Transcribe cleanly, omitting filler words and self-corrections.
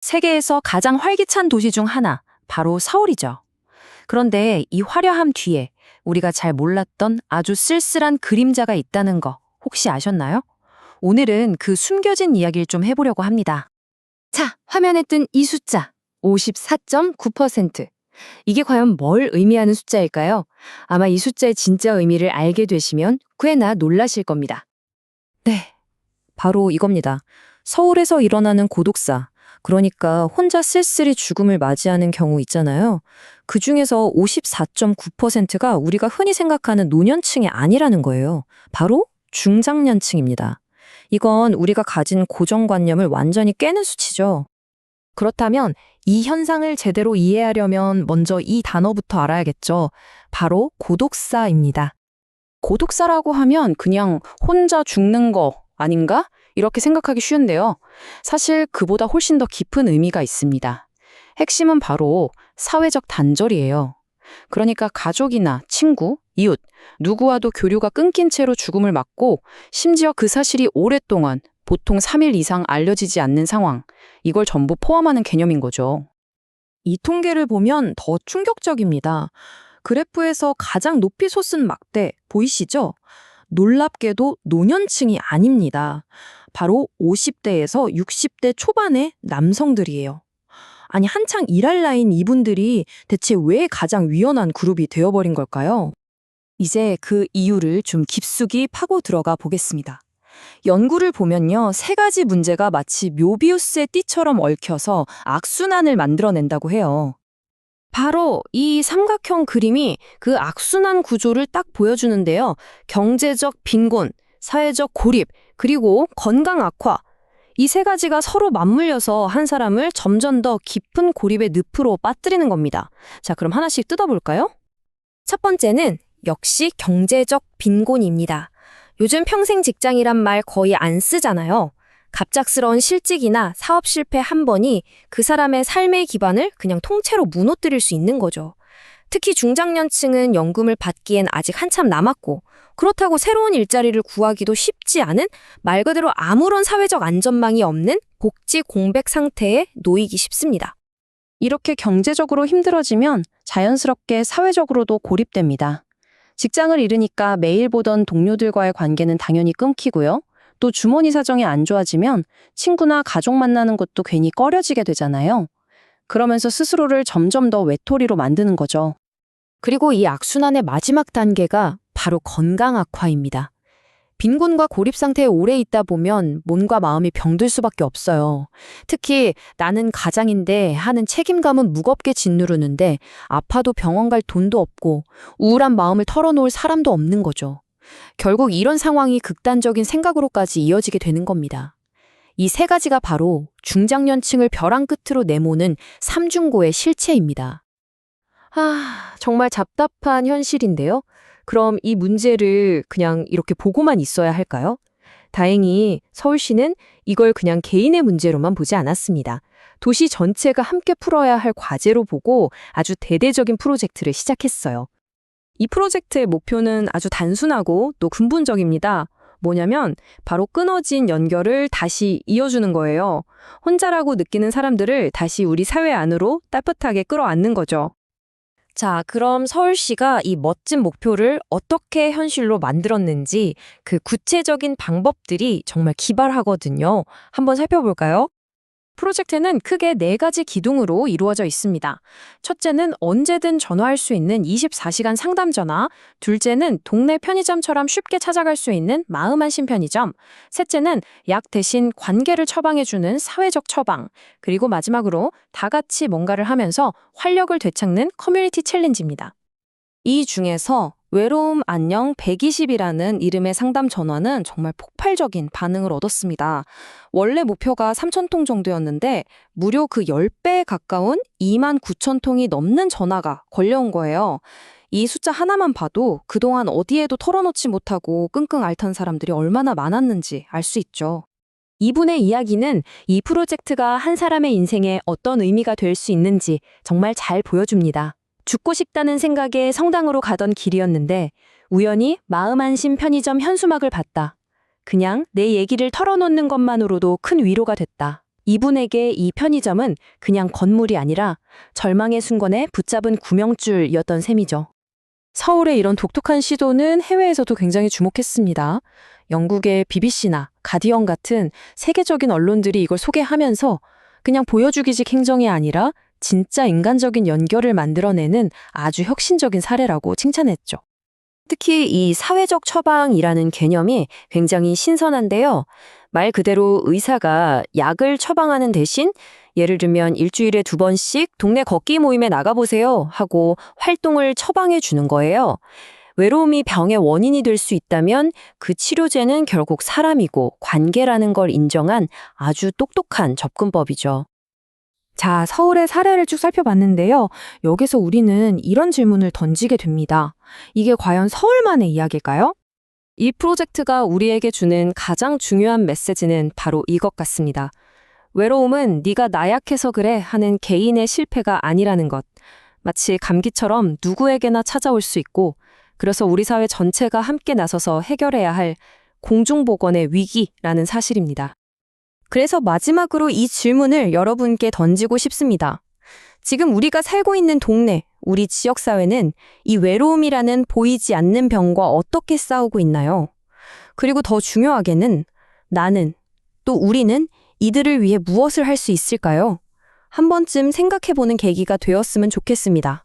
세계에서 가장 활기찬 도시 중 하나, 바로 서울이죠. 그런데 이 화려함 뒤에 우리가 잘 몰랐던 아주 쓸쓸한 그림자가 있다는 거 혹시 아셨나요? 오늘은 그 숨겨진 이야기를 좀 해보려고 합니다. 자, 화면에 뜬 이 숫자, 54.9%. 이게 과연 뭘 의미하는 숫자일까요? 아마 이 숫자의 진짜 의미를 알게 되시면 꽤나 놀라실 겁니다. 네, 바로 이겁니다. 서울에서 일어나는 고독사, 그러니까 혼자 쓸쓸히 죽음을 맞이하는 경우 있잖아요. 그중에서 54.9%가 우리가 흔히 생각하는 노년층이 아니라는 거예요. 바로 중장년층입니다. 이건 우리가 가진 고정관념을 완전히 깨는 수치죠. 그렇다면 이 현상을 제대로 이해하려면 먼저 이 단어부터 알아야겠죠. 바로 고독사입니다. 고독사라고 하면 그냥 혼자 죽는 거 아닌가? 이렇게 생각하기 쉬운데요. 사실 그보다 훨씬 더 깊은 의미가 있습니다. 핵심은 바로 사회적 단절이에요. 그러니까 가족이나 친구, 이웃, 누구와도 교류가 끊긴 채로 죽음을 맞고 심지어 그 사실이 오랫동안 보통 3일 이상 알려지지 않는 상황, 이걸 전부 포함하는 개념인 거죠. 이 통계를 보면 더 충격적입니다. 그래프에서 가장 높이 솟은 막대 보이시죠? 놀랍게도 노년층이 아닙니다. 바로 50대에서 60대 초반의 남성들이에요. 아니, 한창 일할 나이인 이분들이 대체 왜 가장 위험한 그룹이 되어버린 걸까요? 이제 그 이유를 좀 깊숙이 파고 들어가 보겠습니다. 연구를 보면요, 세 가지 문제가 마치 묘비우스의 띠처럼 얽혀서 악순환을 만들어낸다고 해요. 바로 이 삼각형 그림이 그 악순환 구조를 딱 보여주는데요. 경제적 빈곤, 사회적 고립, 그리고 건강 악화. 이 세 가지가 서로 맞물려서 한 사람을 점점 더 깊은 고립의 늪으로 빠뜨리는 겁니다. 자, 그럼 하나씩 뜯어볼까요? 첫 번째는 역시 경제적 빈곤입니다. 요즘 평생 직장이란 말 거의 안 쓰잖아요. 갑작스러운 실직이나 사업 실패 한 번이 그 사람의 삶의 기반을 그냥 통째로 무너뜨릴 수 있는 거죠. 특히 중장년층은 연금을 받기엔 아직 한참 남았고, 그렇다고 새로운 일자리를 구하기도 쉽지 않은 말 그대로 아무런 사회적 안전망이 없는 복지 공백 상태에 놓이기 쉽습니다. 이렇게 경제적으로 힘들어지면 자연스럽게 사회적으로도 고립됩니다. 직장을 잃으니까 매일 보던 동료들과의 관계는 당연히 끊기고요. 또 주머니 사정이 안 좋아지면 친구나 가족 만나는 것도 괜히 꺼려지게 되잖아요. 그러면서 스스로를 점점 더 외톨이로 만드는 거죠. 그리고 이 악순환의 마지막 단계가 바로 건강 악화입니다. 빈곤과 고립 상태에 오래 있다 보면 몸과 마음이 병들 수밖에 없어요. 특히 나는 가장인데 하는 책임감은 무겁게 짓누르는데 아파도 병원 갈 돈도 없고 우울한 마음을 털어놓을 사람도 없는 거죠. 결국 이런 상황이 극단적인 생각으로까지 이어지게 되는 겁니다. 이 세 가지가 바로 중장년층을 벼랑 끝으로 내모는 삼중고의 실체입니다. 정말 답답한 현실인데요. 그럼 이 문제를 그냥 이렇게 보고만 있어야 할까요? 다행히 서울시는 이걸 그냥 개인의 문제로만 보지 않았습니다. 도시 전체가 함께 풀어야 할 과제로 보고 아주 대대적인 프로젝트를 시작했어요. 이 프로젝트의 목표는 아주 단순하고 또 근본적입니다. 뭐냐면 바로 끊어진 연결을 다시 이어주는 거예요. 혼자라고 느끼는 사람들을 다시 우리 사회 안으로 따뜻하게 끌어안는 거죠. 자, 그럼 서울시가 이 멋진 목표를 어떻게 현실로 만들었는지 그 구체적인 방법들이 정말 기발하거든요. 한번 살펴볼까요? 프로젝트는 크게 4가지 기둥으로 이루어져 있습니다. 첫째는 언제든 전화할 수 있는 24시간 상담 전화, 둘째는 동네 편의점처럼 쉽게 찾아갈 수 있는 마음안심 편의점, 셋째는 약 대신 관계를 처방해주는 사회적 처방, 그리고 마지막으로 다 같이 뭔가를 하면서 활력을 되찾는 커뮤니티 챌린지입니다. 이 중에서 외로움 안녕 120이라는 이름의 상담 전화는 정말 폭발적인 반응을 얻었습니다. 원래 목표가 3,000통 정도였는데 무려 그 10배에 가까운 29,000통이 넘는 전화가 걸려온 거예요. 이 숫자 하나만 봐도 그동안 어디에도 털어놓지 못하고 끙끙 앓던 사람들이 얼마나 많았는지 알 수 있죠. 이분의 이야기는 이 프로젝트가 한 사람의 인생에 어떤 의미가 될 수 있는지 정말 잘 보여줍니다. 죽고 싶다는 생각에 성당으로 가던 길이었는데 우연히 마음안심 편의점 현수막을 봤다. 그냥 내 얘기를 털어놓는 것만으로도 큰 위로가 됐다. 이분에게 이 편의점은 그냥 건물이 아니라 절망의 순간에 붙잡은 구명줄이었던 셈이죠. 서울의 이런 독특한 시도는 해외에서도 굉장히 주목했습니다. 영국의 BBC나 가디언 같은 세계적인 언론들이 이걸 소개하면서 그냥 보여주기식 행정이 아니라 진짜 인간적인 연결을 만들어내는 아주 혁신적인 사례라고 칭찬했죠. 특히 이 사회적 처방이라는 개념이 굉장히 신선한데요. 말 그대로 의사가 약을 처방하는 대신 예를 들면 일주일에 2번씩 동네 걷기 모임에 나가보세요 하고 활동을 처방해 주는 거예요. 외로움이 병의 원인이 될 수 있다면 그 치료제는 결국 사람이고 관계라는 걸 인정한 아주 똑똑한 접근법이죠. 자, 서울의 사례를 쭉 살펴봤는데요. 여기서 우리는 이런 질문을 던지게 됩니다. 이게 과연 서울만의 이야기일까요? 이 프로젝트가 우리에게 주는 가장 중요한 메시지는 바로 이것 같습니다. 외로움은 네가 나약해서 그래 하는 개인의 실패가 아니라는 것. 마치 감기처럼 누구에게나 찾아올 수 있고, 그래서 우리 사회 전체가 함께 나서서 해결해야 할 공중보건의 위기라는 사실입니다. 그래서 마지막으로 이 질문을 여러분께 던지고 싶습니다. 지금 우리가 살고 있는 동네, 우리 지역사회는 이 외로움이라는 보이지 않는 병과 어떻게 싸우고 있나요? 그리고 더 중요하게는 나는, 또 우리는 이들을 위해 무엇을 할 수 있을까요? 한 번쯤 생각해보는 계기가 되었으면 좋겠습니다.